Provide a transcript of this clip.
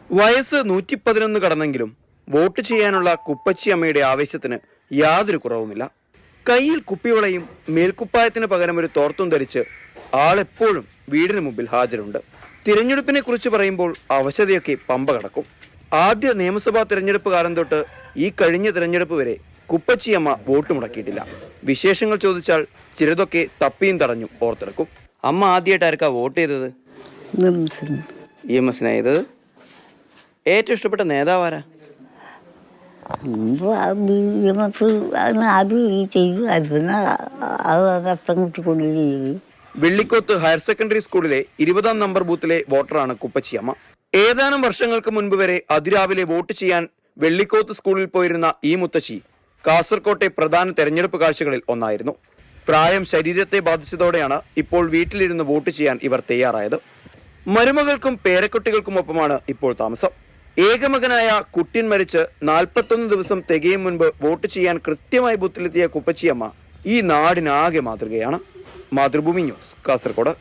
വയസ്സ് 111 കടന്നെങ്കിലും വോട്ട് ചെയ്യാനുള്ള കുപ്പച്ചി അമ്മയുടെ ആവേശത്തിന് യാതൊരു കുറവുമില്ല. കയ്യിൽ കുപ്പിവളയും മേൽക്കുപ്പായത്തിന് പകരം ഒരു തോർത്തും ധരിച്ച് ആളെപ്പോഴും വീടിന് മുമ്പിൽ ഹാജരുണ്ട്. തിരഞ്ഞെടുപ്പിനെ കുറിച്ച് പറയുമ്പോൾ അവശതയൊക്കെ പമ്പ കടക്കും. ആദ്യ നിയമസഭാ തിരഞ്ഞെടുപ്പ് കാലം തൊട്ട് ഈ കഴിഞ്ഞ തിരഞ്ഞെടുപ്പ് വരെ കുപ്പച്ചിയമ്മ വോട്ട് മുടക്കിയിട്ടില്ല. വിശേഷങ്ങൾ ചോദിച്ചാൽ ചിലതൊക്കെ തപ്പിയും തടഞ്ഞും ഓർത്തെടുക്കും. അമ്മ ആദ്യമായിട്ട് ആർക്കാ വോട്ട് ചെയ്തത്? EMS ചെയ്തത്. ഏറ്റവും ഇഷ്ടപ്പെട്ട നേതാവാരാ? വെള്ളിക്കോത്ത് ഹയർ സെക്കൻഡറി സ്കൂളിലെ 20-ാം നമ്പർ ബൂത്തിലെ വോട്ടറാണ് കുപ്പച്ചിയമ്മ. ഏതാനും വർഷങ്ങൾക്ക് മുൻപ് വരെ അതിരാവിലെ വോട്ട് ചെയ്യാൻ വെള്ളിക്കോത്ത് സ്കൂളിൽ പോയിരുന്ന ഈ മുത്തശ്ശി കാസർകോട്ടെ പ്രധാന തെരഞ്ഞെടുപ്പ് കാഴ്ചകളിൽ ഒന്നായിരുന്നു. പ്രായം ശരീരത്തെ ബാധിച്ചതോടെയാണ് ഇപ്പോൾ വീട്ടിലിരുന്ന് വോട്ട് ചെയ്യാൻ ഇവർ തയ്യാറായത്. മരുമകൾക്കും പേരക്കുട്ടികൾക്കുമൊപ്പമാണ് ഇപ്പോൾ താമസം. ഏകമകനായ കുട്ടിൻ മരിച്ച് 41 ദിവസം തികയും മുൻപ് വോട്ട് ചെയ്യാൻ കൃത്യമായി ബൂത്തിലെത്തിയ കുപ്പച്ചിയമ്മ ഈ നാടിനാകെ മാതൃകയാണ്. മാതൃഭൂമി ന്യൂസ്, കാസർഗോഡ്.